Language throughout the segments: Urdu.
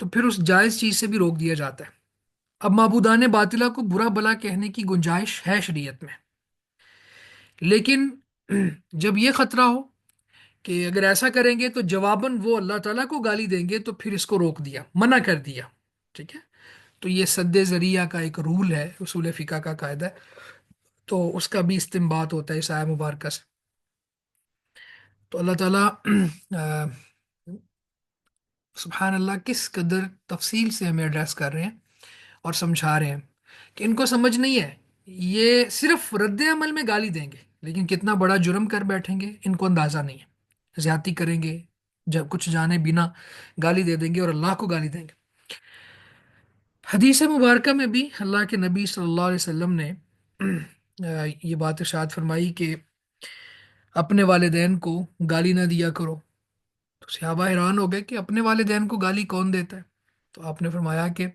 تو پھر اس جائز چیز سے بھی روک دیا جاتا ہے۔ اب معبودان باطلہ کو برا بلا کہنے کی گنجائش ہے شریعت میں، لیکن جب یہ خطرہ ہو کہ اگر ایسا کریں گے تو جواباً وہ اللہ تعالیٰ کو گالی دیں گے، تو پھر اس کو روک دیا، منع کر دیا، ٹھیک ہے۔ تو یہ سد ذریعہ کا ایک رول ہے، اصول فقہ کا قاعدہ ہے، تو اس کا بھی استنباط ہوتا ہے اس آیہ مبارکہ سے۔ تو اللہ تعالیٰ آ، سبحان اللہ کس قدر تفصیل سے ہمیں ایڈریس کر رہے ہیں اور سمجھا رہے ہیں کہ ان کو سمجھ نہیں ہے، یہ صرف رد عمل میں گالی دیں گے، لیکن کتنا بڑا جرم کر بیٹھیں گے ان کو اندازہ نہیں ہے، زیادتی کریں گے، جب کچھ جانے بنا گالی دے دیں گے اور اللہ کو گالی دیں گے۔ حدیث مبارکہ میں بھی اللہ کے نبی صلی اللہ علیہ وسلم نے یہ بات ارشاد فرمائی کہ اپنے والدین کو گالی نہ دیا کرو۔ تو صحابہ حیران ہو گئے کہ اپنے والدین کو گالی کون دیتا ہے؟ تو آپ نے فرمایا کہ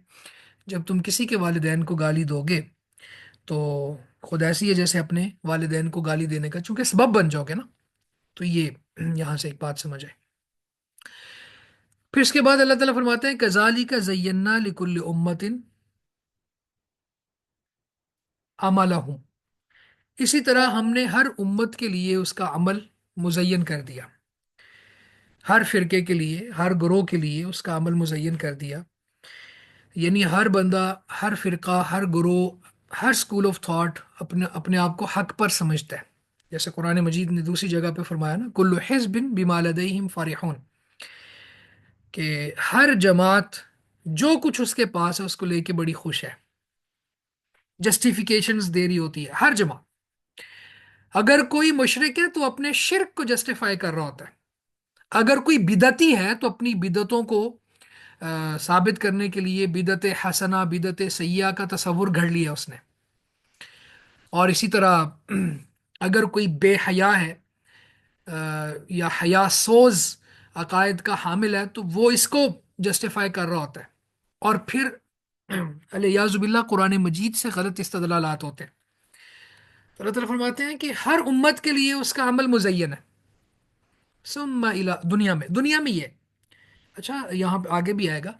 جب تم کسی کے والدین کو گالی دو گے تو خود ایسی ہے جیسے اپنے والدین کو گالی دینے کا، چونکہ سبب بن جاؤ گے نا۔ تو یہ یہاں سے ایک بات سمجھ آئے۔ پھر اس کے بعد اللہ تعالیٰ فرماتے ہیں کذالک زینا لکل امت عملہم، اسی طرح ہم نے ہر امت کے لیے اس کا عمل مزین کر دیا، ہر فرقے کے لیے، ہر گروہ کے لیے اس کا عمل مزین کر دیا، یعنی ہر بندہ، ہر فرقہ، ہر گروہ، ہر سکول آف تھاٹ اپنے اپنے آپ کو حق پر سمجھتا ہے۔ جیسے قرآن مجید نے دوسری جگہ پہ فرمایا نا کل حزب بما لدیہم فرحون، کہ ہر جماعت جو کچھ اس کے پاس ہے اس کو لے کے بڑی خوش ہے، جسٹیفیکیشنز دے رہی ہوتی ہے ہر جماعت۔ اگر کوئی مشرک ہے تو اپنے شرک کو جسٹیفائی کر رہا ہوتا ہے، اگر کوئی بدعتی ہے تو اپنی بدعتوں کو ثابت کرنے کے لیے بدعت حسنہ بدعت سیئہ کا تصور گھڑ لیا اس نے۔ اور اسی طرح اگر کوئی بے حیا ہے یا حیا سوز عقائد کا حامل ہے تو وہ اس کو جسٹیفائی کر رہا ہوتا ہے، اور پھر الیاذ باللہ قرآن مجید سے غلط استدلالات ہوتے ہیں۔ تو اللہ تعالیٰ فرماتے ہیں کہ ہر امت کے لیے اس کا عمل مزین ہے، ثم دنیا میں یہ، اچھا یہاں پہ آگے بھی آئے گا،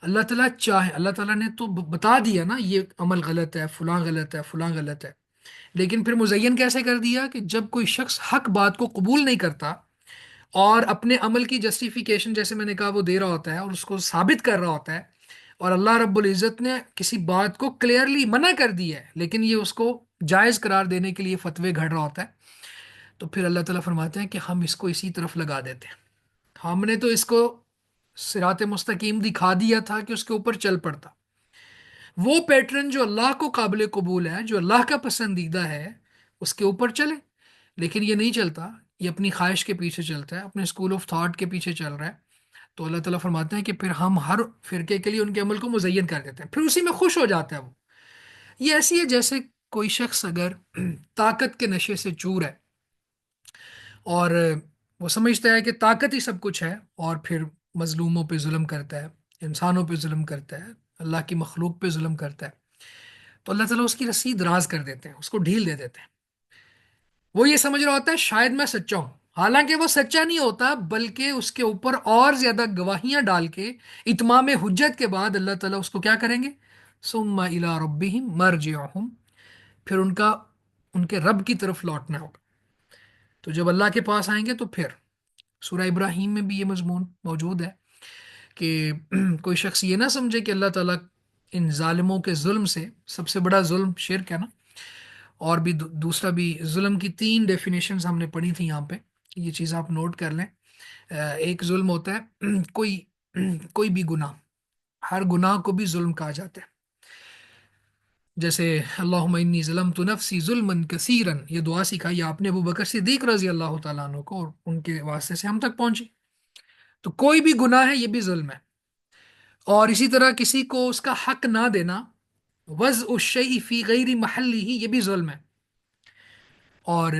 اللہ تعالیٰ چاہے، اللہ تعالیٰ نے تو بتا دیا نا یہ عمل غلط ہے، فلاں غلط ہے، فلاں غلط ہے، لیکن پھر مزین کیسے کر دیا کہ جب کوئی شخص حق بات کو قبول نہیں کرتا اور اپنے عمل کی جسٹیفیکیشن جیسے میں نے کہا وہ دے رہا ہوتا ہے اور اس کو ثابت کر رہا ہوتا ہے، اور اللہ رب العزت نے کسی بات کو کلیئرلی منع کر دی ہے لیکن یہ اس کو جائز قرار دینے کے لیے فتوے گھڑ رہا ہوتا ہے، تو پھر اللہ تعالیٰ فرماتے ہیں کہ ہم اس کو اسی طرف لگا دیتے ہیں، ہم نے تو اس کو صراط مستقیم دکھا دیا تھا کہ اس کے اوپر چل پڑتا، وہ پیٹرن جو اللہ کو قابل قبول ہے، جو اللہ کا پسندیدہ ہے، اس کے اوپر چلے، لیکن یہ نہیں چلتا، یہ اپنی خواہش کے پیچھے چلتا ہے، اپنے اسکول آف تھاٹ کے پیچھے چل رہا ہے۔ تو اللہ تعالیٰ فرماتے ہیں کہ پھر ہم ہر فرقے کے لیے ان کے عمل کو مزین کر دیتے ہیں، پھر اسی میں خوش ہو جاتا ہے وہ۔ یہ ایسی ہے جیسے کوئی شخص اگر طاقت کے نشے سے چور ہے اور وہ سمجھتا ہے کہ طاقت ہی سب کچھ ہے، اور پھر مظلوموں پہ ظلم کرتا ہے، انسانوں پہ ظلم کرتا ہے، اللہ کی مخلوق پہ ظلم کرتا ہے، تو اللہ تعالیٰ اس کی رسی دراز کر دیتے ہیں، اس کو ڈھیل دے دیتے ہیں۔ وہ یہ سمجھ رہا ہوتا ہے شاید میں سچا ہوں، حالانکہ وہ سچا نہیں ہوتا، بلکہ اس کے اوپر اور زیادہ گواہیاں ڈال کے اتمام حجت کے بعد اللہ تعالیٰ اس کو کیا کریں گے، ثم الی ربہم مرجعہم، پھر ان کے رب کی طرف لوٹنا ہوگا۔ تو جب اللہ کے پاس آئیں گے تو پھر سورہ ابراہیم میں بھی یہ مضمون موجود ہے کہ کوئی شخص یہ نہ سمجھے کہ اللہ تعالیٰ ان ظالموں کے ظلم سے، سب سے بڑا ظلم شرک ہے نا، اور بھی دوسرا بھی ظلم کی 3 ڈیفینیشنز ہم نے پڑھی تھی یہاں پہ، یہ چیز آپ نوٹ کر لیں۔ ایک ظلم ہوتا ہے کوئی بھی گناہ، ہر گناہ کو بھی ظلم کہا جاتا ہے، جیسے اللہم انی ظلمت نفسی ظلما کثیرا، یہ دعا سکھائی آپ نے ابو بکر صدیق رضی اللہ تعالیٰ عنہ کو، اور ان کے واسطے سے ہم تک پہنچی۔ تو کوئی بھی گناہ ہے یہ بھی ظلم ہے، اور اسی طرح کسی کو اس کا حق نہ دینا، وضع الشیء فی غیر محلہ، یہ بھی ظلم ہے۔ اور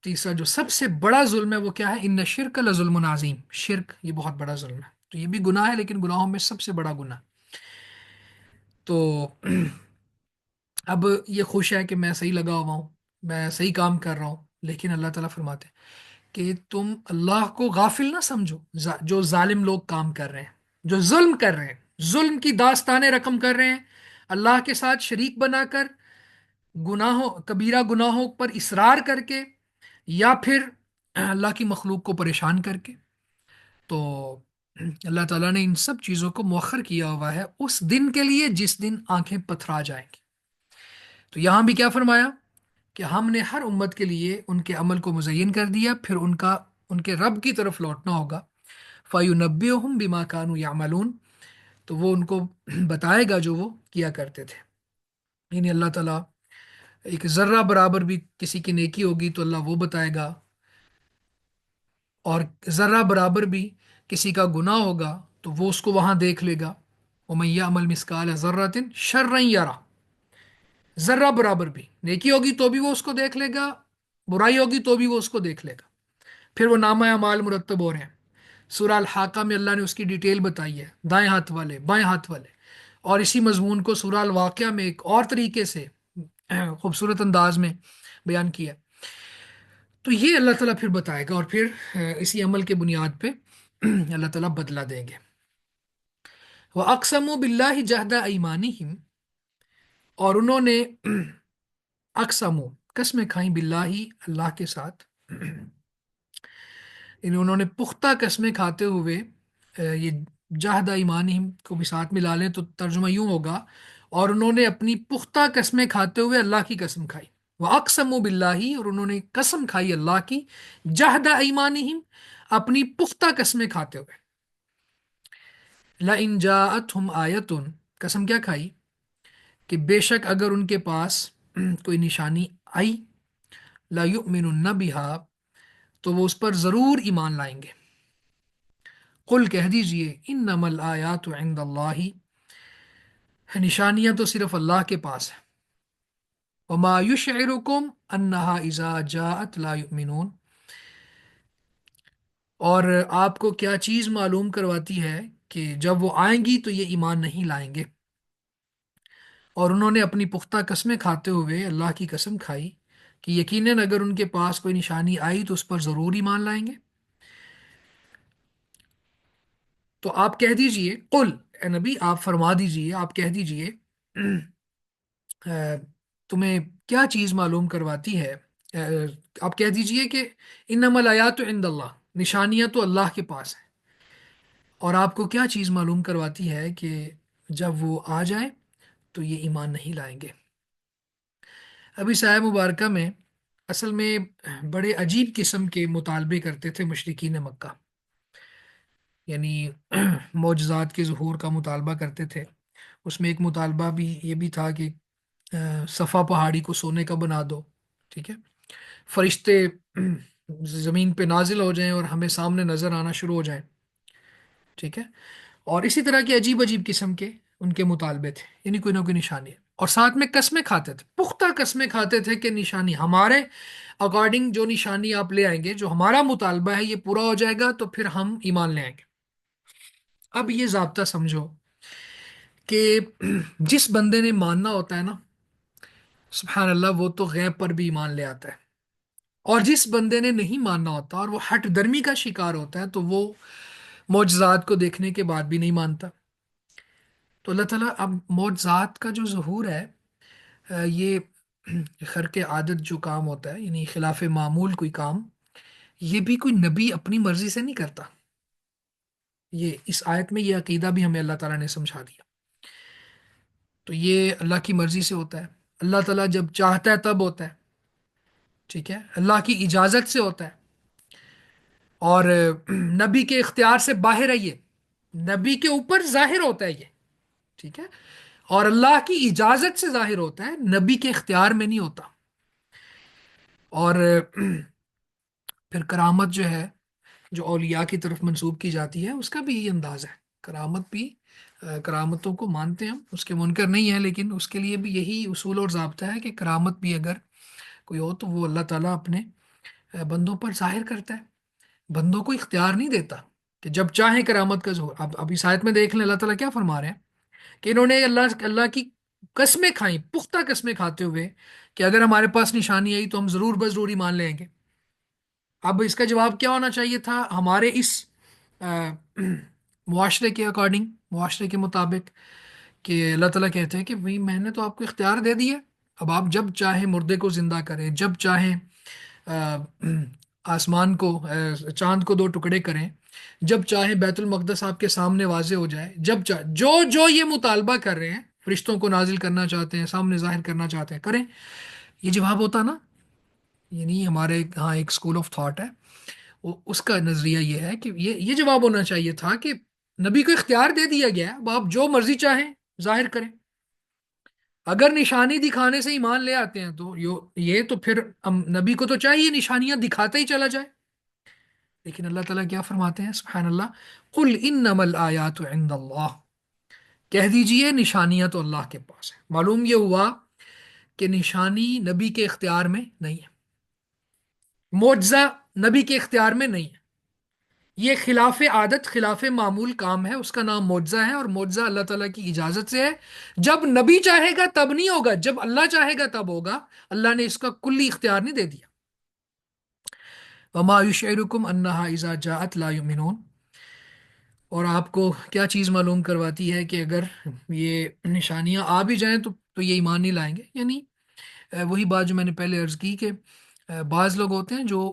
تیسرا جو سب سے بڑا ظلم ہے وہ کیا ہے، ان شرک لظلم عظیم، شرک یہ بہت بڑا ظلم ہے۔ تو یہ بھی گناہ ہے لیکن گناہوں میں سب سے بڑا گناہ۔ تو اب یہ خوش ہے کہ میں صحیح لگا ہوا ہوں، میں صحیح کام کر رہا ہوں، لیکن اللہ تعالیٰ فرماتے ہیں کہ تم اللہ کو غافل نہ سمجھو، جو ظالم لوگ کام کر رہے ہیں، جو ظلم کر رہے ہیں، ظلم کی داستانیں رقم کر رہے ہیں، اللہ کے ساتھ شریک بنا کر، گناہوں کبیرہ گناہوں پر اصرار کر کے، یا پھر اللہ کی مخلوق کو پریشان کر کے. تو اللہ تعالیٰ نے ان سب چیزوں کو مؤخر کیا ہوا ہے اس دن کے لیے جس دن آنکھیں پتھرا جائیں گی. تو یہاں بھی کیا فرمایا کہ ہم نے ہر امت کے لیے ان کے عمل کو مزین کر دیا، پھر ان کے رب کی طرف لوٹنا ہوگا. فَيُنَبِّئُهُم بِمَا كَانُوا يَعْمَلُونَ، تو وہ ان کو بتائے گا جو وہ کیا کرتے تھے. یعنی اللہ تعالیٰ ایک ذرہ برابر بھی کسی کی نیکی ہوگی تو اللہ وہ بتائے گا، اور ذرہ برابر بھی کسی کا گناہ ہوگا تو وہ اس کو وہاں دیکھ لے گا. وَمَن يَعْمَلْ مِثْقَالَ ذَرَّةٍ شَرًّا يَرَهُ، ذرہ برابر بھی نیکی ہوگی تو بھی وہ اس کو دیکھ لے گا، برائی ہوگی تو بھی وہ اس کو دیکھ لے گا. پھر وہ نامہ اعمال مرتب ہو رہے ہیں. سورہ الحاقہ میں اللہ نے اس کی ڈیٹیل بتائی ہے، دائیں ہاتھ والے بائیں ہاتھ والے. اور اسی مضمون کو سورہ الواقعہ میں ایک اور طریقے سے خوبصورت انداز میں بیان کیا. تو یہ اللہ تعالیٰ پھر بتائے گا، اور پھر اسی عمل کے بنیاد پہ اللہ تعالیٰ بدلہ دیں گے. وَأَقْسَمُوا بِاللَّهِ جَهْدَ أَيْمَانِهِمْ، اور انہوں نے اقسموا قسمیں کھائیں باللہ اللہ کے ساتھ، یعنی انہوں نے پختہ قسمیں کھاتے ہوئے. یہ جہد ایمانہم کو بھی ساتھ ملا لیں تو ترجمہ یوں ہوگا، اور انہوں نے اپنی پختہ قسمیں کھاتے ہوئے اللہ کی قسم کھائی. وَأَقْسَمُوا بِاللَّهِ، اور انہوں نے قسم کھائی اللہ کی، جہد ایمانہم اپنی پختہ قسمیں کھاتے ہوئے. لَإِن جَاءَتْهُمْ آیَةٌ، قسم کیا کھائی کہ بے شک اگر ان کے پاس کوئی نشانی آئی، لَيُؤْمِنُنَّ بِهَا، تو وہ اس پر ضرور ایمان لائیں گے. قل کہہ دیجئے انما الآیات عند اللہ، نشانیاں تو صرف اللہ کے پاس ہیں. وما یشعرکم انہا اذا جاءت لا یؤمنون، اور آپ کو کیا چیز معلوم کرواتی ہے کہ جب وہ آئیں گی تو یہ ایمان نہیں لائیں گے. اور انہوں نے اپنی پختہ قسمیں کھاتے ہوئے اللہ کی قسم کھائی کہ یقیناً اگر ان کے پاس کوئی نشانی آئی تو اس پر ضرور ایمان لائیں گے. تو آپ کہہ دیجئے، قل اے نبی آپ فرما دیجئے، آپ کہہ دیجئے تمہیں کیا چیز معلوم کرواتی ہے. آپ کہہ دیجئے کہ انما الآیات عند اللہ، نشانیاں تو اللہ کے پاس ہیں، اور آپ کو کیا چیز معلوم کرواتی ہے کہ جب وہ آ جائیں تو یہ ایمان نہیں لائیں گے. ابھی سایہ مبارکہ میں اصل میں بڑے عجیب قسم کے مطالبے کرتے تھے مشرکین مکہ، یعنی معجزات کے ظہور کا مطالبہ کرتے تھے. اس میں ایک مطالبہ بھی یہ بھی تھا کہ صفا پہاڑی کو سونے کا بنا دو، ٹھیک ہے، فرشتے زمین پہ نازل ہو جائیں اور ہمیں سامنے نظر آنا شروع ہو جائیں، ٹھیک ہے. اور اسی طرح کے عجیب عجیب قسم کے ان کے مطالبے تھے، یعنی کوئی نہ کوئی نشانی ہے. اور ساتھ میں قسمیں کھاتے تھے، پختہ قسمیں کھاتے تھے کہ نشانی ہمارے اکارڈنگ جو نشانی آپ لے آئیں گے، جو ہمارا مطالبہ ہے یہ پورا ہو جائے گا تو پھر ہم ایمان لے آئیں گے. اب یہ ضابطہ سمجھو کہ جس بندے نے ماننا ہوتا ہے نا، سبحان اللہ، وہ تو غیب پر بھی ایمان لے آتا ہے. اور جس بندے نے نہیں ماننا ہوتا اور وہ ہٹ درمی کا شکار ہوتا ہے تو وہ معجزات کو دیکھنے کے بعد بھی نہیں مانتا. تو اللہ تعالیٰ اب معجزات کا جو ظہور ہے، یہ خرق عادت جو کام ہوتا ہے، یعنی خلاف معمول کوئی کام، یہ بھی کوئی نبی اپنی مرضی سے نہیں کرتا. یہ اس آیت میں یہ عقیدہ بھی ہمیں اللہ تعالیٰ نے سمجھا دیا. تو یہ اللہ کی مرضی سے ہوتا ہے. اللہ تعالیٰ جب چاہتا ہے تب ہوتا ہے، ٹھیک ہے، اللہ کی اجازت سے ہوتا ہے. اور نبی کے اختیار سے باہر ہے، یہ نبی کے اوپر ظاہر ہوتا ہے یہ، ٹھیک ہے، اور اللہ کی اجازت سے ظاہر ہوتا ہے، نبی کے اختیار میں نہیں ہوتا. اور پھر کرامت جو ہے، جو اولیاء کی طرف منسوب کی جاتی ہے، اس کا بھی یہ انداز ہے. کرامت بھی کرامتوں کو مانتے ہیں ہم، اس کے منکر نہیں ہیں، لیکن اس کے لیے بھی یہی اصول اور ضابطہ ہے کہ کرامت بھی اگر کوئی ہو تو وہ اللہ تعالیٰ اپنے بندوں پر ظاہر کرتا ہے، بندوں کو اختیار نہیں دیتا کہ جب چاہیں کرامت کا ظہور. اب اس آیت میں دیکھ لیں اللہ تعالیٰ کیا فرما رہے ہیں کہ انہوں نے اللہ کی قسمیں کھائیں، پختہ قسمیں کھاتے ہوئے کہ اگر ہمارے پاس نشانی آئی تو ہم ضرور بس ضروری مان لیں گے. اب اس کا جواب کیا ہونا چاہیے تھا ہمارے اس معاشرے کے اکارڈنگ، معاشرے کے مطابق، کہ اللہ تعالیٰ کہتے ہیں کہ بھئی میں نے تو آپ کو اختیار دے دیا، اب آپ جب چاہیں مردے کو زندہ کریں، جب چاہیں آ، آسمان کو چاند کو دو ٹکڑے کریں، جب چاہیں بیت المقدس آپ کے سامنے واضح ہو جائے، جب چاہے جو جو یہ مطالبہ کر رہے ہیں، فرشتوں کو نازل کرنا چاہتے ہیں، سامنے ظاہر کرنا چاہتے ہیں، کریں۔ یہ جواب ہوتا نا، یعنی ہمارے ہاں ایک اسکول آف تھاٹ ہے، اس کا نظریہ یہ ہے کہ یہ جواب ہونا چاہیے تھا کہ نبی کو اختیار دے دیا گیا ہے، اب آپ جو مرضی چاہیں ظاہر کریں۔ اگر نشانی دکھانے سے ایمان لے آتے ہیں تو یہ تو پھر نبی کو تو چاہیے نشانیاں دکھاتا ہی چلا جائے۔ لیکن اللہ تعالیٰ کیا فرماتے ہیں، سبحان اللہ، قل انما الآیات عند اللہ، کہہ دیجئے نشانیاں تو اللہ کے پاس ہے۔ معلوم یہ ہوا کہ نشانی نبی کے اختیار میں نہیں ہے، معجزہ نبی کے اختیار میں نہیں ہے، یہ خلاف عادت خلاف معمول کام ہے، اس کا نام معجزہ ہے، اور معجزہ اللہ تعالیٰ کی اجازت سے ہے۔ جب نبی چاہے گا تب نہیں ہوگا، جب اللہ چاہے گا تب ہوگا، اللہ نے اس کا کلی اختیار نہیں دے دیا۔ وما یشعرکم انہا اذا جاءت لا یؤمنون، اور آپ کو کیا چیز معلوم کرواتی ہے کہ اگر یہ نشانیاں آ بھی جائیں تو یہ ایمان نہیں لائیں گے؟ یعنی وہی بات جو میں نے پہلے عرض کی کہ بعض لوگ ہوتے ہیں جو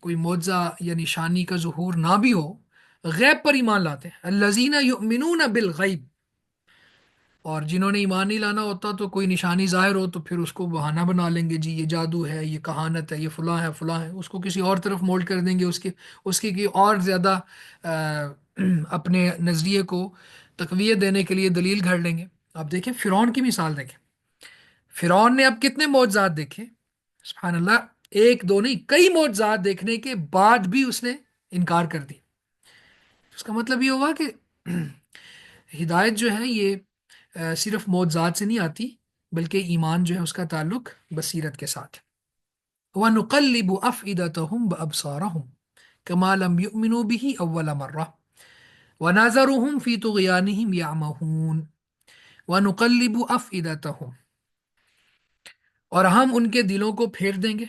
کوئی معجزہ یا نشانی کا ظہور نہ بھی ہو، غیب پر ایمان لاتے ہیں، الذین یؤمنون بالغیب، اور جنہوں نے ایمان نہیں لانا ہوتا تو کوئی نشانی ظاہر ہو تو پھر اس کو بہانہ بنا لیں گے، جی یہ جادو ہے، یہ کہانت ہے، یہ فلاں ہے فلاں ہے، اس کو کسی اور طرف مولڈ کر دیں گے، اس کی کی اور زیادہ اپنے نظریے کو تقویت دینے کے لیے دلیل گھڑ لیں گے۔ آپ دیکھیں فرعون کی مثال دیکھیں، فرعون نے اب کتنے معجزات دیکھے، سبحان اللہ، ایک دو نہیں کئی معجزات دیکھنے کے بعد بھی اس نے انکار کر دی۔ اس کا مطلب یہ ہوا کہ ہدایت جو ہے یہ صرف معجزات سے نہیں آتی، بلکہ ایمان جو ہے اس کا تعلق بصیرت کے ساتھ ہے۔ وَنُقَلِّبُ أَفْئِدَتَهُمْ وَأَبْصَارَهُمْ كَمَا لَمْ يُؤْمِنُوا بِهِ أَوَّلَ مَرَّةٍ وَنَذَرُهُمْ فِي طُغْيَانِهِمْ يَعْمَهُونَ وَنُقَلِّبُ أَفْئِدَتَهُمْ، اور ہم ان کے دلوں کو پھیر دیں گے،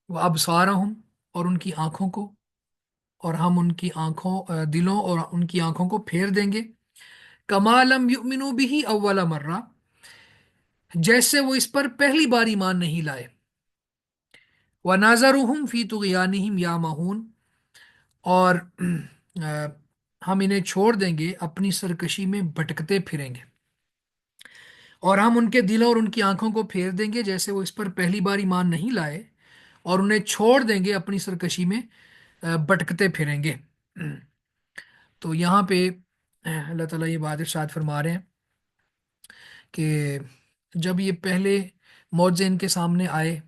وَأَبْصَارَهُمْ، اور ان کی آنکھوں کو، اور ہم ان کی آنکھوں دلوں اور ان کی آنکھوں کو پھیر دیں گے، کما لم یؤمنوا به اول مرہ، جیسے وہ اس پر پہلی بار ایمان نہیں لائے، وناظرهم فی طغیانہم یعمہون، اور ہم انہیں چھوڑ دیں گے اپنی سرکشی میں بھٹکتے پھریں گے، اور ہم ان کے دلوں اور ان کی آنکھوں کو پھیر دیں گے جیسے وہ اس پر پہلی بار ایمان نہیں لائے، اور انہیں چھوڑ دیں گے اپنی سرکشی میں بھٹکتے پھریں گے۔ تو یہاں پہ اللہ تعالیٰ یہ بات ارشاد فرما رہے ہیں کہ جب یہ پہلے معجزے ان کے سامنے آئے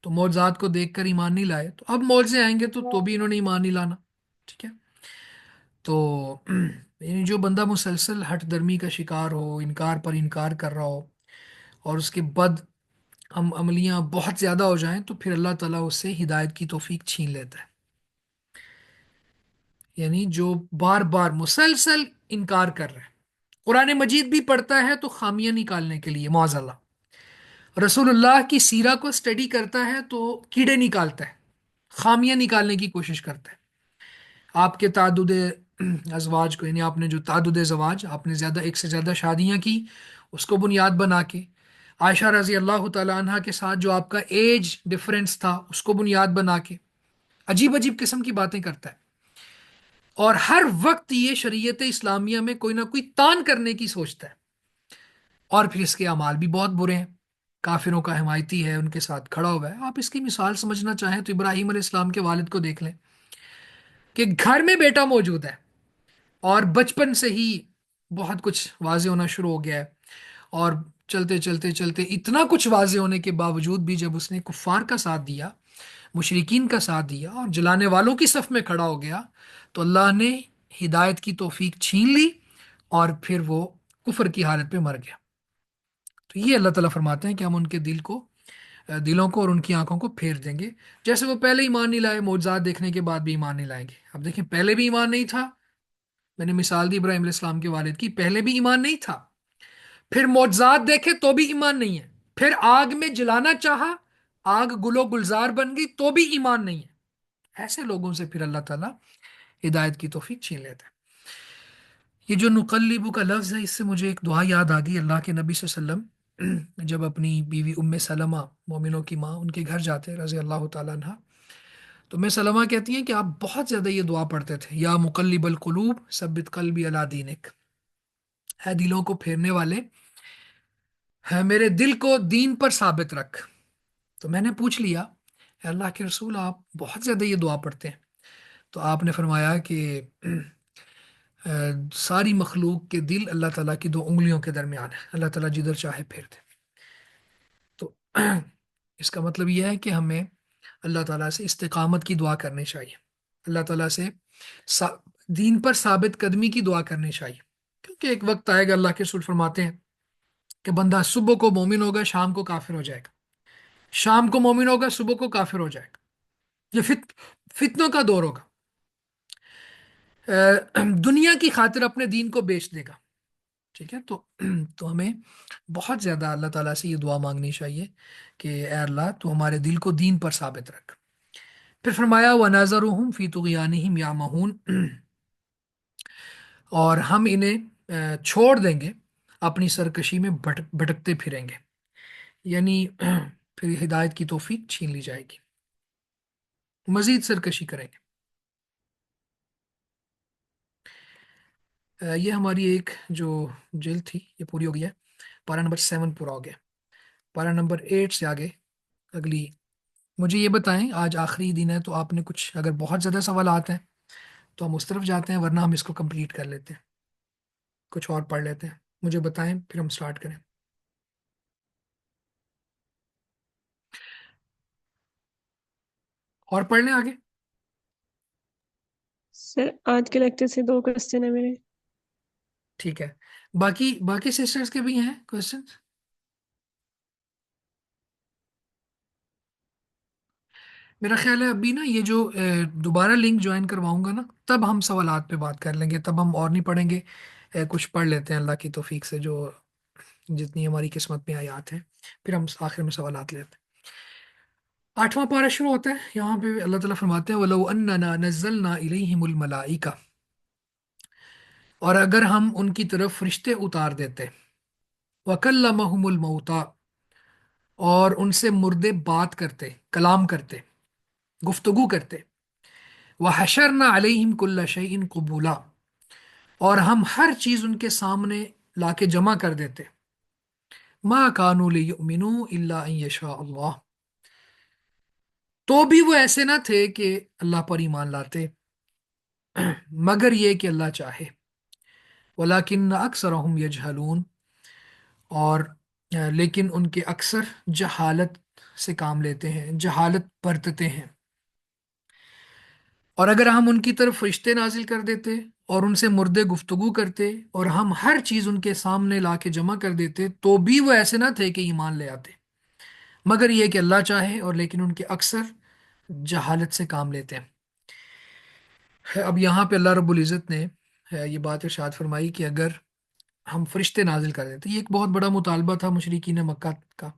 تو معجزات کو دیکھ کر ایمان نہیں لائے، تو اب معجزے آئیں گے تو بھی انہوں نے ایمان نہیں لانا، ٹھیک ہے؟ تو یعنی جو بندہ مسلسل ہٹ درمی کا شکار ہو، انکار پر انکار کر رہا ہو، اور اس کے بد عملیاں بہت زیادہ ہو جائیں، تو پھر اللہ تعالیٰ اس سے ہدایت کی توفیق چھین لیتا ہے۔ یعنی جو بار بار مسلسل انکار کر رہے ہیں، قرآن مجید بھی پڑھتا ہے تو خامیاں نکالنے کے لیے معاذ اللہ، رسول اللہ کی سیرہ کو اسٹڈی کرتا ہے تو کیڑے نکالتا ہے، خامیاں نکالنے کی کوشش کرتا ہے۔ آپ کے تعدد ازواج کو، یعنی آپ نے جو تعدد زواج، آپ نے ایک سے زیادہ شادیاں کی، اس کو بنیاد بنا کے، عائشہ رضی اللہ تعالی عنہ کے ساتھ جو آپ کا ایج ڈفرینس تھا اس کو بنیاد بنا کے عجیب عجیب قسم کی باتیں کرتا ہے، اور ہر وقت یہ شریعت اسلامیہ میں کوئی نہ کوئی تان کرنے کی سوچتا ہے، اور پھر اس کے اعمال بھی بہت برے ہیں، کافروں کا حمایتی ہے، ان کے ساتھ کھڑا ہوا ہے۔ آپ اس کی مثال سمجھنا چاہیں تو ابراہیم علیہ السلام کے والد کو دیکھ لیں، کہ گھر میں بیٹا موجود ہے، اور بچپن سے ہی بہت کچھ واضح ہونا شروع ہو گیا ہے، اور چلتے چلتے چلتے اتنا کچھ واضح ہونے کے باوجود بھی جب اس نے کفار کا ساتھ دیا، مشرکین کا ساتھ دیا، اور جلانے والوں کی صف میں کھڑا ہو گیا، تو اللہ نے ہدایت کی توفیق چھین لی، اور پھر وہ کفر کی حالت پہ مر گیا۔ تو یہ اللہ تعالیٰ فرماتے ہیں کہ ہم ان کے دلوں کو اور ان کی آنکھوں کو پھیر دیں گے، جیسے وہ پہلے ایمان نہیں لائے، معجزات دیکھنے کے بعد بھی ایمان نہیں لائیں گے۔ اب دیکھیں پہلے بھی ایمان نہیں تھا، میں نے مثال دی ابراہیم علیہ السلام کے والد کی، پہلے بھی ایمان نہیں تھا، پھر معجزات دیکھے تو بھی ایمان نہیں ہے، پھر آگ میں جلانا چاہا، آگ گلو گلزار بن گئی تو بھی ایمان نہیں ہے۔ ایسے لوگوں سے پھر اللہ تعالیٰ ہدایت کی توفیق چھین لیتا ہے۔ یہ جو نقلب کا لفظ ہے، اس سے مجھے ایک دعا یاد آ گئی۔ اللہ کے نبی صلی اللہ علیہ وسلم جب اپنی بیوی ام سلمہ، مومنوں کی ماں، ان کے گھر جاتے رضی اللہ تعالیٰ عنہ، تو میں سلمہ کہتی ہیں کہ آپ بہت زیادہ یہ دعا پڑھتے تھے، یا مقلب القلوب ثبت قلبی علی دینک، ہے دلوں کو پھیرنے والے، ہے میرے دل کو دین پر ثابت رکھ۔ تو میں نے پوچھ لیا، اے اللہ کے رسول، آپ بہت زیادہ یہ دعا پڑھتے ہیں، تو آپ نے فرمایا کہ ساری مخلوق کے دل اللہ تعالیٰ کی دو انگلیوں کے درمیان ہے، اللہ تعالیٰ جدھر چاہے پھیر دے۔ تو اس کا مطلب یہ ہے کہ ہمیں اللہ تعالیٰ سے استقامت کی دعا کرنی چاہیے، اللہ تعالیٰ سے سا- دین پر ثابت قدمی کی دعا کرنی چاہیے، کیونکہ ایک وقت آئے گا، اللہ کے رسول فرماتے ہیں کہ بندہ صبح کو مومن ہوگا، شام کو کافر ہو جائے گا، شام کو مومن ہوگا، صبح کو کافر ہو جائے گا۔ یہ فتنوں کا دور ہوگا، دنیا کی خاطر اپنے دین کو بیچ دے گا، ٹھیک ہے؟ تو ہمیں بہت زیادہ اللہ تعالیٰ سے یہ دعا مانگنی چاہیے کہ اے اللہ تو ہمارے دل کو دین پر ثابت رکھ۔ پھر فرمایا وَنَذَرُهُمْ فِي طُغْيَانِهِمْ يَعْمَهُونَ، اور ہم انہیں چھوڑ دیں گے اپنی سرکشی میں بھٹکتے پھریں گے، یعنی پھر ہدایت کی توفیق چھین لی جائے گی، مزید سرکشی کریں گے۔ یہ ہماری ایک جو جلد تھی یہ پوری ہو گئی ہے، پارا نمبر 7 پورا ہو گیا۔ پارا نمبر 8 سے آگے اگلی، مجھے یہ بتائیں، آج آخری دن ہے تو آپ نے کچھ، اگر بہت زیادہ سوالات ہیں تو ہم اس طرف جاتے ہیں، ورنہ ہم اس کو کمپلیٹ کر لیتے ہیں، کچھ اور پڑھ لیتے ہیں۔ مجھے بتائیں پھر ہم سٹارٹ کریں۔ اور پڑھ لیں آگے؟ سر آج کے لیکچر سے 2 کوسچن ہے میرے۔ ٹھیک ہے، باقی باقی سسٹرز کے بھی ہیں کوشچنس؟ میرا خیال ہے ابھی نا یہ جو دوبارہ لنک جوائن کرواؤں گا نا، تب ہم سوالات پہ بات کر لیں گے، تب ہم اور نہیں پڑھیں گے، کچھ پڑھ لیتے ہیں اللہ کی توفیق سے، جو جتنی ہماری قسمت میں آیات ہیں، پھر ہم آخر میں سوالات لیتے ہیں۔ 8واں پارہ شروع ہوتا ہے، یہاں پہ اللہ تعالیٰ فرماتے ہیں وَلَوْ أَنَّنَا نَزَّلْنَا إِلَيْهِمُ الْمَلَائِكَةَ، اور اگر ہم ان کی طرف فرشتے اتار دیتے، وَكَلَّمَهُمُ الْمَوْتَى، اور ان سے مردے بات کرتے، کلام کرتے، گفتگو کرتے، وَحَشَرْنَا عَلَيْهِمْ كُلَّ شَيْءٍ قُبُولًا، اور ہم ہر چیز ان کے سامنے لا کے جمع کر دیتے، مَا كَانُوا لِيُؤْمِنُوا إِلَّا أَن يَشَاءَ اللَّهُ، تو بھی وہ ایسے نہ تھے کہ اللہ پر ایمان لاتے، مگر یہ کہ اللہ چاہے، وَلَكِنَّ أَكْثَرَهُمْ يَجْهَلُونَ، اور لیکن ان کے اکثر جہالت سے کام لیتے ہیں، جہالت برتتے ہیں۔ اور اگر ہم ان کی طرف فرشتے نازل کر دیتے اور ان سے مردے گفتگو کرتے اور ہم ہر چیز ان کے سامنے لا کے جمع کر دیتے، تو بھی وہ ایسے نہ تھے کہ ایمان لے آتے، مگر یہ کہ اللہ چاہے، اور لیکن ان کے اکثر جہالت سے کام لیتے ہیں۔ اب یہاں پہ اللہ رب العزت نے یہ بات ارشاد فرمائی کہ اگر ہم فرشتے نازل کر دیتے، یہ ایک بہت بڑا مطالبہ تھا مشرکین مکہ کا،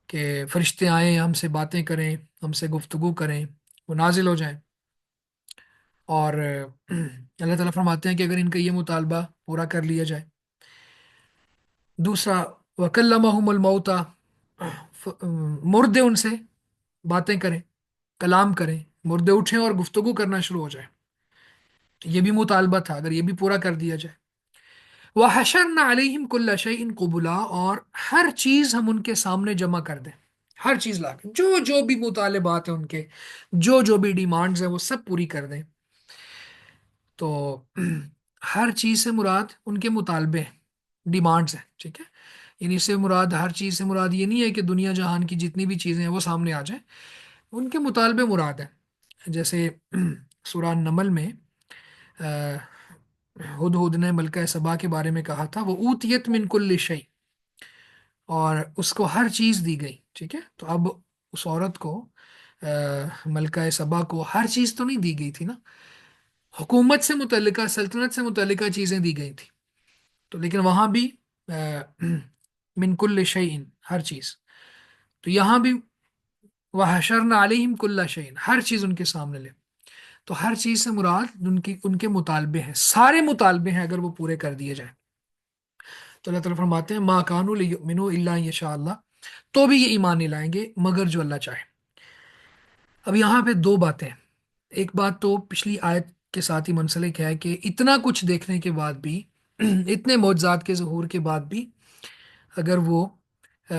کہ فرشتے آئیں، ہم سے باتیں کریں، ہم سے گفتگو کریں، وہ نازل ہو جائیں۔ اور اللہ تعالیٰ فرماتے ہیں کہ اگر ان کا یہ مطالبہ پورا کر لیا جائے۔ دوسرا، وَكَلَّمَهُمُ الْمَوْتَى، مردے ان سے باتیں کریں، کلام کریں، مردے اٹھیں اور گفتگو کرنا شروع ہو جائے، تو یہ بھی مطالبہ تھا، اگر یہ بھی پورا کر دیا جائے۔ وَحَشَرْنَا عَلَيْهِمْ كُلَّ شَيْءٍ قُبُلًا، اور ہر چیز ہم ان کے سامنے جمع کر دیں، ہر چیز لا کے، جو جو بھی مطالبات ہیں ان کے، جو جو بھی ڈیمانڈز ہیں، وہ سب پوری کر دیں۔ تو ہر چیز سے مراد ان کے مطالبے ہیں، ڈیمانڈز ہیں، ٹھیک ہے؟ یعنی اس سے مراد، ہر چیز سے مراد یہ نہیں ہے کہ دنیا جہان کی جتنی بھی چیزیں ہیں وہ سامنے آ جائیں، ان کے مطالبے مراد ہیں۔ جیسے سورہ نمل میں ہدہد نے ملکہ سبا کے بارے میں کہا تھا، وہ اوتیت من کل شیء، اور اس کو ہر چیز دی گئی، ٹھیک ہے؟ تو اب اس عورت کو، ملکہ سبا کو ہر چیز تو نہیں دی گئی تھی نا، حکومت سے متعلقہ، سلطنت سے متعلقہ چیزیں دی گئی تھی، تو لیکن وہاں بھی من کل شیء، ہر چیز، تو یہاں بھی وحشرنا علیہم کل شیء، ہر چیز ان کے سامنے لے۔ تو ہر چیز سے مراد ان کے مطالبے ہیں، سارے مطالبے ہیں اگر وہ پورے کر دیے جائیں۔ تو اللہ تعالیٰ فرماتے ہیں ما کانوا لیؤمنوا الا ان یشاء اللہ، تو بھی یہ ایمان نہیں لائیں گے مگر جو اللہ چاہے۔ اب یہاں پہ دو باتیں ہیں۔ ایک بات تو پچھلی آیت کے ساتھ ہی منسلک ہے کہ اتنا کچھ دیکھنے کے بعد بھی اتنے معجزات کے ظہور کے بعد بھی اگر وہ آ،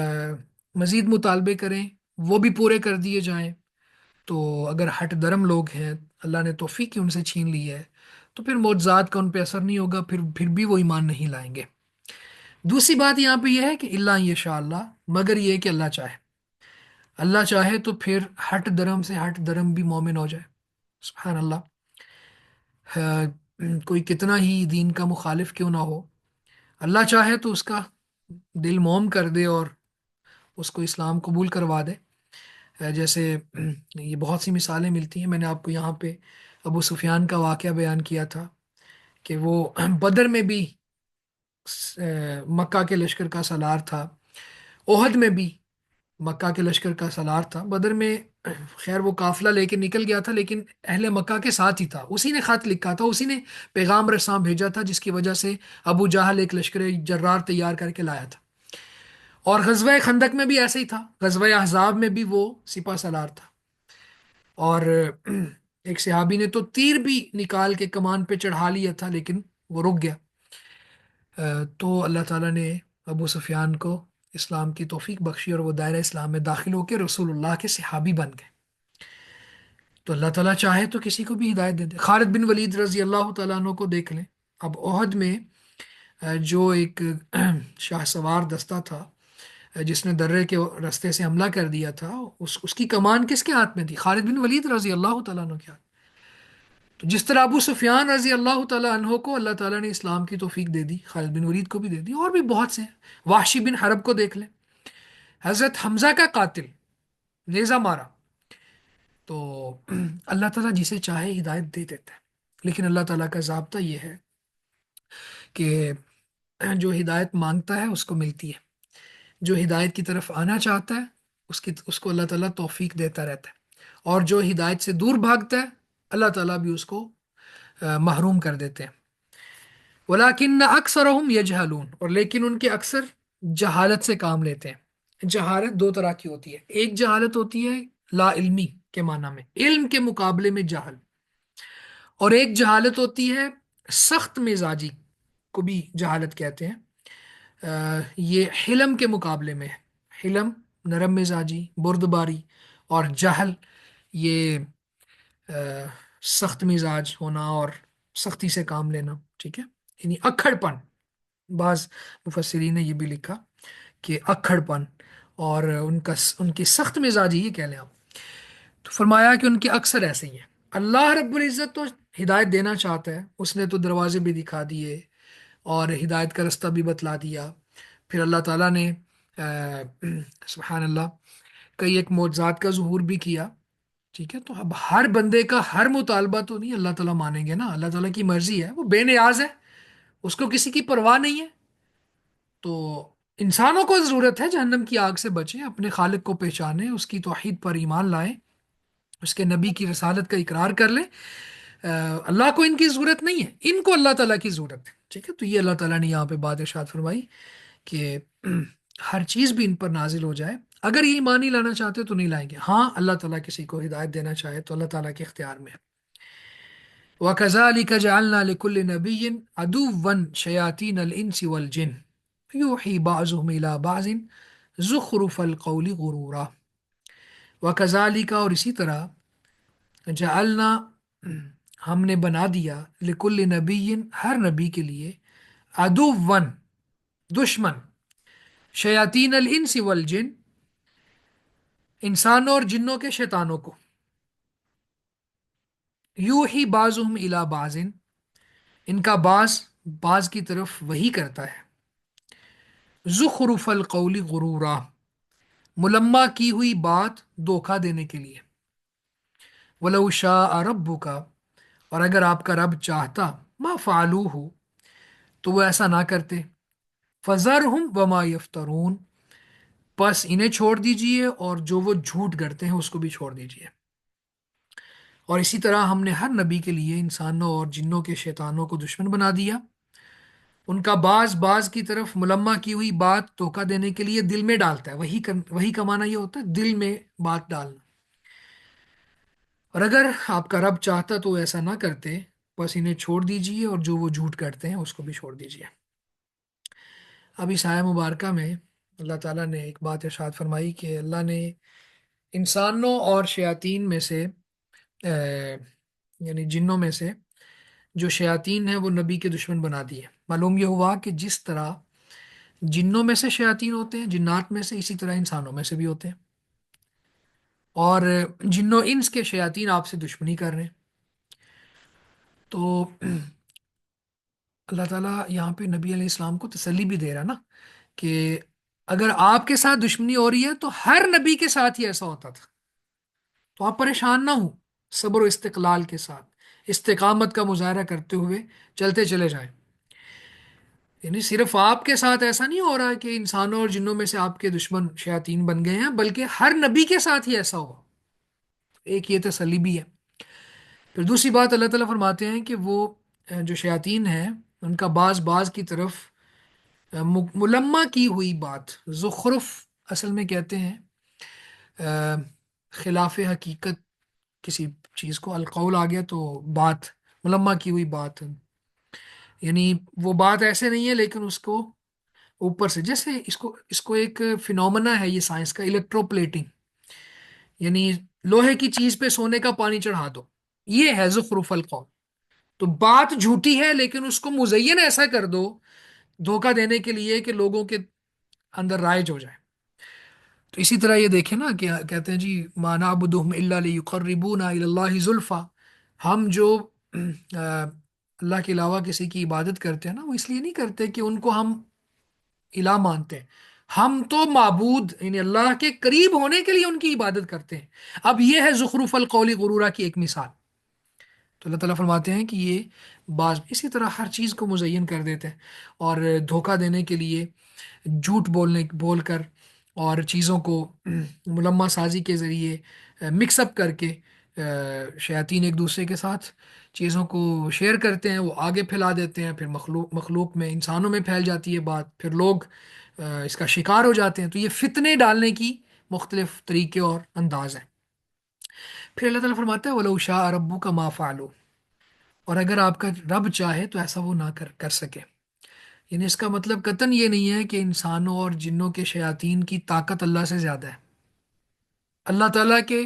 مزید مطالبے کریں، وہ بھی پورے کر دیے جائیں، تو اگر ہٹ درم لوگ ہیں، اللہ نے توفیق ہی ان سے چھین لی ہے، تو پھر معجزات کا ان پہ اثر نہیں ہوگا، پھر بھی وہ ایمان نہیں لائیں گے۔ دوسری بات یہاں پہ یہ ہے کہ اللہ یہ شاء اللہ، مگر یہ کہ اللہ چاہے، اللہ چاہے تو پھر ہٹ درم سے ہٹ درم بھی مومن ہو جائے۔ سبحان اللہ۔ ہے، کوئی کتنا ہی دین کا مخالف کیوں نہ ہو، اللہ چاہے تو اس کا دل موم کر دے اور اس کو اسلام قبول کروا دے۔ جیسے یہ بہت سی مثالیں ملتی ہیں۔ میں نے آپ کو یہاں پہ ابو سفیان کا واقعہ بیان کیا تھا کہ وہ بدر میں بھی مکہ کے لشکر کا سالار تھا، احد میں بھی مکہ کے لشکر کا سالار تھا، بدر میں خیر وہ قافلہ لے کے نکل گیا تھا لیکن اہل مکہ کے ساتھ ہی تھا، اسی نے خط لکھا تھا، اسی نے پیغام رساں بھیجا تھا، جس کی وجہ سے ابو جہل ایک لشکر جرار تیار کر کے لایا تھا۔ اور غزوہ خندق میں بھی ایسے ہی تھا، غزوہ احزاب میں بھی وہ سپہ سالار تھا، اور ایک صحابی نے تو تیر بھی نکال کے کمان پہ چڑھا لیا تھا لیکن وہ رک گیا۔ تو اللہ تعالیٰ نے ابو سفیان کو اسلام کی توفیق بخشی اور وہ دائرہ اسلام میں داخل ہو کے رسول اللہ کے صحابی بن گئے۔ تو اللہ تعالیٰ چاہے تو کسی کو بھی ہدایت دے دے۔ خالد بن ولید رضی اللہ تعالیٰ عنہ کو دیکھ لیں۔ اب احد میں جو ایک شاہ سوار دستہ تھا جس نے درے کے راستے سے حملہ کر دیا تھا، اس کی کمان کس کے ہاتھ میں تھی؟ خالد بن ولید رضی اللہ تعالیٰ عنہ کے ہاتھ۔ تو جس طرح ابو سفیان رضی اللہ تعالیٰ عنہ کو اللہ تعالیٰ نے اسلام کی توفیق دے دی، خالد بن ولید کو بھی دے دی، اور بھی بہت سے ہیں۔ وحشی بن حرب کو دیکھ لیں، حضرت حمزہ کا قاتل، نیزہ مارا۔ تو اللہ تعالیٰ جسے چاہے ہدایت دے دیتا ہے، لیکن اللہ تعالیٰ کا ضابطہ یہ ہے کہ جو ہدایت مانگتا ہے اس کو ملتی ہے، جو ہدایت کی طرف آنا چاہتا ہے اس کو اللہ تعالیٰ توفیق دیتا رہتا ہے، اور جو ہدایت سے دور بھاگتا ہے اللہ تعالیٰ بھی اس کو محروم کر دیتے ہیں۔ ولیکن اکثرهم یجہلون، اور لیکن ان کے اکثر جہالت سے کام لیتے ہیں۔ جہالت دو طرح کی ہوتی ہے، ایک جہالت ہوتی ہے لا علمی کے معنی میں، علم کے مقابلے میں جہل، اور ایک جہالت ہوتی ہے سخت مزاجی، کو بھی جہالت کہتے ہیں۔ یہ حلم کے مقابلے میں ہے۔ حلم نرم مزاجی، بردباری، اور جہل یہ آ، سخت مزاج ہونا اور سختی سے کام لینا، ٹھیک ہے، یعنی اکھڑ پن۔ بعض مفسرین نے یہ بھی لکھا کہ اکھڑ پن، اور ان کی سخت مزاجی یہ کہہ لیں آپ۔ تو فرمایا کہ ان کے اکثر ایسے ہی ہیں۔ اللہ رب العزت تو ہدایت دینا چاہتا ہے، اس نے تو دروازے بھی دکھا دیے اور ہدایت کا رستہ بھی بتلا دیا۔ پھر اللہ تعالیٰ نے سبحان اللہ کئی ایک معجزات کا ظہور بھی کیا، ٹھیک ہے۔ تو اب ہر بندے کا ہر مطالبہ تو نہیں اللہ تعالیٰ مانیں گے نا، اللہ تعالیٰ کی مرضی ہے، وہ بے نیاز ہے، اس کو کسی کی پرواہ نہیں ہے۔ تو انسانوں کو ضرورت ہے جہنم کی آگ سے بچیں، اپنے خالق کو پہچانیں، اس کی توحید پر ایمان لائیں، اس کے نبی کی رسالت کا اقرار کر لیں۔ اللہ کو ان کی ضرورت نہیں ہے، ان کو اللہ تعالیٰ کی ضرورت ہے، ٹھیک ہے۔ تو یہ اللہ تعالیٰ نے یہاں پہ بات ارشاد فرمائی کہ ہر چیز بھی ان پر نازل ہو جائے، اگر یہ ایمان نہیں لانا چاہتے تو نہیں لائیں گے۔ ہاں اللہ تعالیٰ کسی کو ہدایت دینا چاہے تو اللہ تعالیٰ کے اختیار میں ہے۔ وَكَذَلِكَ جَعَلْنَا لِكُلِّ نَبِيٍّ عَدُوًّا شَيَاطِينَ الْإِنسِ وَالْجِنِّ يُوحِي بَعْضُهُمْ إِلَى بَعْضٍ زُخْرُفَ الْقَوْلِ غُرُورًا۔ وَكَذَلِكَ، اور اسی طرح، جعلنا، ہم نے بنا دیا، لکل نبی، ہر نبی کے لیے، عدوًا، دشمن، شیاطین الانس والجن، انسانوں اور جنوں کے شیطانوں کو، یوحی بعضهم الی بعض، ان کا بعض بعض کی طرف وہی کرتا ہے، زخرف القول غرورا، ملمہ کی ہوئی بات دھوکہ دینے کے لیے، ولو شاء ربک، اور اگر آپ کا رب چاہتا، ما فعلوہ، تو وہ ایسا نہ کرتے، فذرہم وما یفترون، بس انہیں چھوڑ دیجئے اور جو وہ جھوٹ گڑتے ہیں اس کو بھی چھوڑ دیجئے۔ اور اسی طرح ہم نے ہر نبی کے لیے انسانوں اور جنوں کے شیطانوں کو دشمن بنا دیا۔ ان کا بعض بعض کی طرف ملمہ کی ہوئی بات دھوکہ دینے کے لیے دل میں ڈالتا ہے، وہی کا معنی یہ ہوتا ہے دل میں بات ڈالنا۔ اور اگر آپ کا رب چاہتا تو وہ ایسا نہ کرتے، بس انہیں چھوڑ دیجئے اور جو وہ جھوٹ کرتے ہیں اس کو بھی چھوڑ دیجئے۔ اب اس آیہ مبارکہ میں اللہ تعالیٰ نے ایک بات ارشاد فرمائی کہ اللہ نے انسانوں اور شیاطین میں سے یعنی جنوں میں سے جو شیاطین ہیں وہ نبی کے دشمن بنا دیے۔ معلوم یہ ہوا کہ جس طرح جنوں میں سے شیاطین ہوتے ہیں، جنات میں سے، اسی طرح انسانوں میں سے بھی ہوتے ہیں۔ اور جنوں انس کے شیاطین آپ سے دشمنی کر رہے ہیں۔ تو اللہ تعالیٰ یہاں پہ نبی علیہ السلام کو تسلی بھی دے رہا نا کہ اگر آپ کے ساتھ دشمنی ہو رہی ہے تو ہر نبی کے ساتھ ہی ایسا ہوتا تھا، تو آپ پریشان نہ ہوں، صبر و استقلال کے ساتھ استقامت کا مظاہرہ کرتے ہوئے چلتے چلے جائیں۔ یعنی صرف آپ کے ساتھ ایسا نہیں ہو رہا کہ انسانوں اور جنوں میں سے آپ کے دشمن شیاطین بن گئے ہیں، بلکہ ہر نبی کے ساتھ ہی ایسا ہوا۔ ایک یہ تسلی بھی ہے۔ پھر دوسری بات اللہ تعالیٰ فرماتے ہیں کہ وہ جو شیاطین ہیں ان کا بعض بعض کی طرف ملمہ کی ہوئی بات، زخرف اصل میں کہتے ہیں خلاف حقیقت کسی چیز کو، القول آ گیا تو بات، ملمہ کی ہوئی بات، یعنی وہ بات ایسے نہیں ہے لیکن اس کو اوپر سے، جیسے اس کو ایک فینومنا ہے یہ سائنس کا، الیکٹرو پلیٹنگ، یعنی لوہے کی چیز پہ سونے کا پانی چڑھا دو، یہ ہے زخرف القول۔ تو بات جھوٹی ہے لیکن اس کو مزین ایسا کر دو دھوکہ دینے کے لیے کہ لوگوں کے اندر رائج ہو جائے۔ تو اسی طرح یہ دیکھیں نا کہ کہتے ہیں جی ما نعبدہم الا لیقربونا الی اللہ زلفا، ہم جو اللہ کے علاوہ کسی کی عبادت کرتے ہیں نا وہ اس لیے نہیں کرتے کہ ان کو ہم الہ مانتے ہیں، ہم تو معبود یعنی اللہ کے قریب ہونے کے لیے ان کی عبادت کرتے ہیں۔ اب یہ ہے زخرف القول غرورہ کی ایک مثال۔ تو اللہ تعالیٰ فرماتے ہیں کہ یہ بعض اسی طرح ہر چیز کو مزین کر دیتے ہیں، اور دھوکہ دینے کے لیے جھوٹ بول کر اور چیزوں کو ملمہ سازی کے ذریعے مکس اپ کر کے شیاطین ایک دوسرے کے ساتھ چیزوں کو شیئر کرتے ہیں، وہ آگے پھیلا دیتے ہیں، پھر مخلوق میں انسانوں میں پھیل جاتی ہے بات، پھر لوگ اس کا شکار ہو جاتے ہیں۔ تو یہ فتنے ڈالنے کی مختلف طریقے اور انداز ہیں۔ پھر اللہ تعالیٰ فرماتا ہے وَلَوْ شَاءَ رَبُّكَ مَا فَعَلُوا، اور اگر آپ کا رب چاہے تو ایسا وہ نہ کر سکے۔ یعنی اس کا مطلب قطعاً یہ نہیں ہے کہ انسانوں اور جنوں کے شیاطین کی طاقت اللہ سے زیادہ ہے۔ اللہ تعالیٰ کے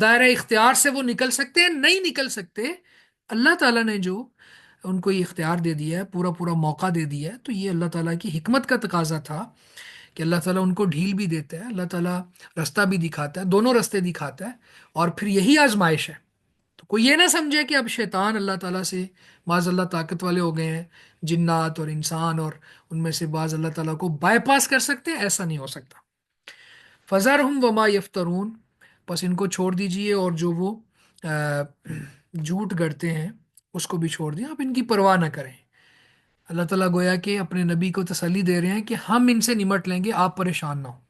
دائرہ اختیار سے وہ نکل سکتے ہیں؟ نہیں نکل سکتے۔ اللہ تعالیٰ نے جو ان کو یہ اختیار دے دیا ہے، پورا پورا موقع دے دیا ہے، تو یہ اللہ تعالیٰ کی حکمت کا تقاضا تھا کہ اللہ تعالیٰ ان کو ڈھیل بھی دیتا ہے، اللہ تعالیٰ رستہ بھی دکھاتا ہے، دونوں رستے دکھاتا ہے، اور پھر یہی آزمائش ہے۔ تو کوئی یہ نہ سمجھے کہ اب شیطان اللہ تعالیٰ سے معاذ اللہ طاقت والے ہو گئے ہیں، جنات اور انسان اور ان میں سے بعض اللہ تعالیٰ کو بائی پاس کر سکتے ہیں، ایسا نہیں ہو سکتا۔ فَذَرْهُمْ وَمَا يَفْتَرُونَ، بس ان کو چھوڑ دیجئے اور جو وہ آ، جھوٹ گڑتے ہیں اس کو بھی چھوڑ دیں، آپ ان کی پرواہ نہ کریں۔ اللہ تعالیٰ گویا کہ اپنے نبی کو تسلی دے رہے ہیں کہ ہم ان سے نمٹ لیں گے، آپ پریشان نہ ہوں۔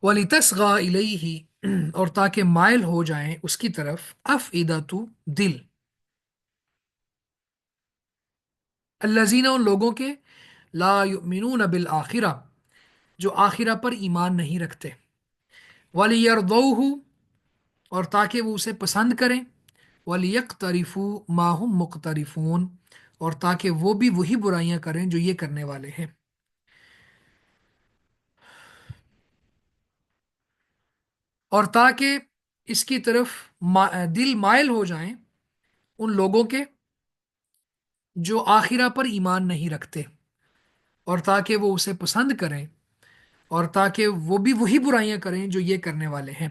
وَلِتَصْغَىٰ إِلَيْهِ، اور تاکہ مائل ہو جائیں اس کی طرف، أَفْئِدَةُ دل، الذین ان لوگوں کے، لا یؤمنون بالآخرہ جو آخرہ پر ایمان نہیں رکھتے، وَلِيَرْضَوْهُ اور تاکہ وہ اسے پسند کریں، وَلِيَقْتَرِفُوا مَا هُمْ مُقْتَرِفُونَ اور تاکہ وہ بھی وہی برائیاں کریں جو یہ کرنے والے ہیں، اور تاکہ اس کی طرف دل مائل ہو جائیں ان لوگوں کے جو آخرہ پر ایمان نہیں رکھتے، اور تاکہ وہ اسے پسند کریں، اور تاکہ وہ بھی وہی برائیاں کریں جو یہ کرنے والے ہیں۔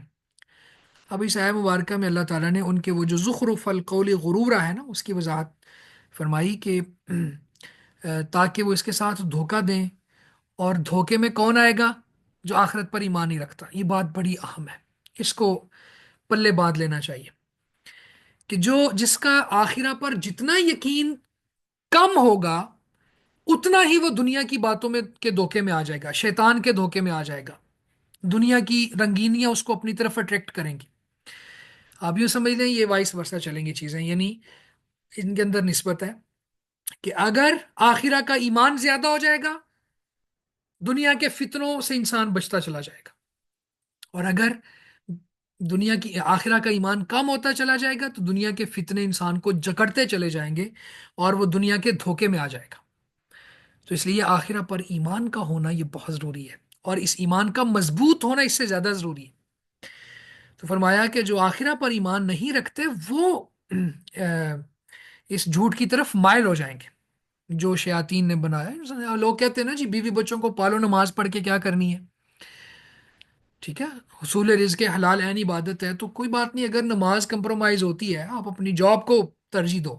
اب اس آیہ مبارکہ میں اللہ تعالیٰ نے ان کے وہ جو زخرف القول غرورہ ہے نا اس کی وضاحت فرمائی کہ تاکہ وہ اس کے ساتھ دھوکہ دیں، اور دھوکے میں کون آئے گا؟ جو آخرت پر ایمان نہیں رکھتا۔ یہ بات بڑی اہم ہے، اس کو پلے باندھ لینا چاہیے کہ جس کا آخرہ پر جتنا یقین کم ہوگا اتنا ہی وہ دنیا کی باتوں میں کے دھوکے میں آ جائے گا، شیطان کے دھوکے میں آ جائے گا، دنیا کی رنگینیاں اس کو اپنی طرف اٹریکٹ کریں گی۔ آپ یوں سمجھ لیں یہ وائس ورثہ چلیں گی چیزیں، یعنی ان کے اندر نسبت ہے کہ اگر آخرہ کا ایمان زیادہ ہو جائے گا، دنیا کے فتنوں سے انسان بچتا چلا جائے گا، اور اگر دنیا کی آخرہ کا ایمان کم ہوتا چلا جائے گا تو دنیا کے فتنے انسان کو جکڑتے چلے جائیں گے اور وہ دنیا کے دھوکے میں آ جائے گا۔ تو اس لیے آخرہ پر ایمان کا ہونا یہ بہت ضروری ہے، اور اس ایمان کا مضبوط ہونا اس سے زیادہ ضروری ہے۔ تو فرمایا کہ جو آخرہ پر ایمان نہیں رکھتے وہ اس جھوٹ کی طرف مائل ہو جائیں گے جو شیاطین نے بنایا ہے۔ لوگ کہتے ہیں نا جی بیوی بچوں کو پالو، نماز پڑھ کے کیا کرنی ہے؟ ٹھیک ہے، حصول رزق حلال عین عبادت ہے، تو کوئی بات نہیں، اگر نماز کمپرومائز ہوتی ہے، آپ اپنی جاب کو ترجیح دو،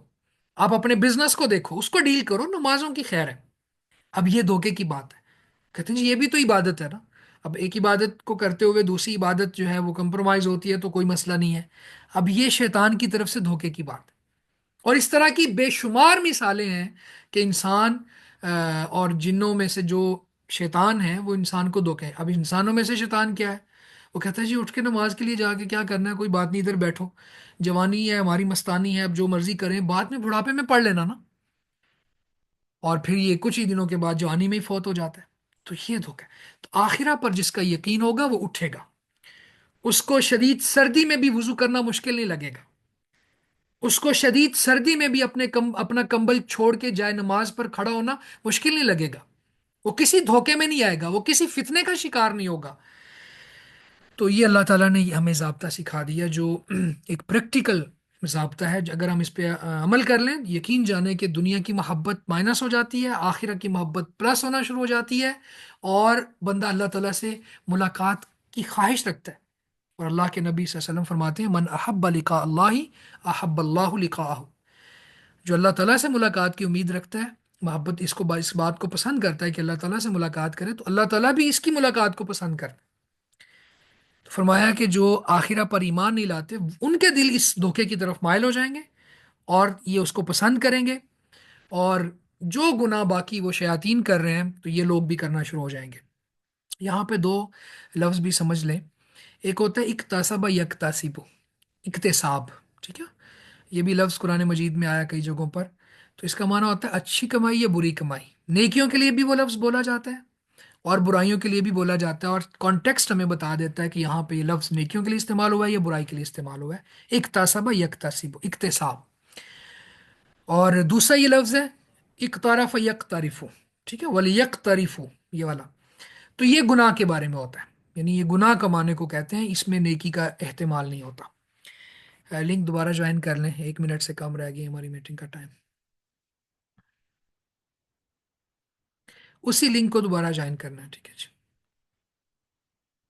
آپ اپنے بزنس کو دیکھو، اس کو ڈیل کرو، نمازوں کی خیر ہے۔ اب یہ دھوکے کی بات ہے، کہتے ہیں جی یہ بھی تو عبادت ہے نا، اب ایک عبادت کو کرتے ہوئے دوسری عبادت جو ہے وہ کمپرومائز ہوتی ہے تو کوئی مسئلہ نہیں ہے۔ اب یہ شیطان کی طرف سے دھوکے کی بات ہے، اور اس طرح کی بے شمار مثالیں ہیں کہ انسان اور جنوں میں سے جو شیطان ہے وہ انسان کو دھوکے۔ اب انسانوں میں سے شیطان کیا ہے؟ وہ کہتا ہے جی اٹھ کے نماز کے لیے جا کے کیا کرنا ہے، کوئی بات نہیں، ادھر بیٹھو، جوانی ہے ہماری، مستانی ہے، اب جو مرضی کریں، بعد میں بڑھاپے میں پڑھ لینا نا، اور پھر یہ کچھ ہی دنوں کے بعد جوانی میں ہی فوت ہو جاتا ہے۔ تو یہ دھوکا ہے۔ تو آخرہ پر جس کا یقین ہوگا وہ اٹھے گا، اس کو شدید سردی میں بھی وضو کرنا مشکل نہیں لگے گا، اس کو شدید سردی میں بھی اپنا کمبل چھوڑ کے جائے نماز پر کھڑا ہونا مشکل نہیں لگے گا، وہ کسی دھوکے میں نہیں آئے گا، وہ کسی فتنے کا شکار نہیں ہوگا۔ تو یہ اللہ تعالیٰ نے ہمیں ضابطہ سکھا دیا جو ایک پریکٹیکل ضابطہ ہے، اگر ہم اس پہ عمل کر لیں، یقین جانے کہ دنیا کی محبت مائنس ہو جاتی ہے، آخرت کی محبت پلس ہونا شروع ہو جاتی ہے، اور بندہ اللہ تعالیٰ سے ملاقات کی خواہش رکھتا ہے۔ اور اللہ کے نبی صلی اللہ علیہ وسلم فرماتے ہیں من احب لقاء اللہ احب اللہ لقاءہ، جو اللہ تعالیٰ سے ملاقات کی امید رکھتا ہے، محبت اس بات کو پسند کرتا ہے کہ اللہ تعالیٰ سے ملاقات کرے، تو اللہ تعالیٰ بھی اس کی ملاقات کو پسند کرتا ہے۔ تو فرمایا کہ جو آخرہ پر ایمان نہیں لاتے ان کے دل اس دھوکے کی طرف مائل ہو جائیں گے اور یہ اس کو پسند کریں گے، اور جو گناہ باقی وہ شیاطین کر رہے ہیں تو یہ لوگ بھی کرنا شروع ہو جائیں گے۔ یہاں پہ دو لفظ بھی سمجھ لیں، ایک ہوتا ہے اکتسب یکتسب، اکتساب، ٹھیک ہے، یہ بھی لفظ قرآن مجید میں آیا کئی جگہوں پر، تو اس کا معنی ہوتا ہے اچھی کمائی یا بری کمائی۔ نیکیوں کے لیے بھی وہ لفظ بولا جاتا ہے اور برائیوں کے لیے بھی بولا جاتا ہے، اور کانٹیکسٹ ہمیں بتا دیتا ہے کہ یہاں پہ یہ لفظ نیکیوں کے لیے استعمال ہوا ہے یا برائی کے لیے استعمال ہوا ہے، اکتسب یکتسب، اکتساب۔ اور دوسرا یہ لفظ ہے اقترف یقترف، ٹھیک ہے، ولیقترف، یہ والا، تو یہ گناہ کے بارے میں ہوتا ہے، یعنی یہ گناہ کمانے کو کہتے ہیں، اس میں نیکی کا احتمال نہیں ہوتا۔ لنک دوبارہ جوائن کر لیں، 1 منٹ سے کم رہ گئی ہماری میٹنگ کا ٹائم، اسی لنک کو دوبارہ جوائن کرنا ہے، ٹھیک ہے جی۔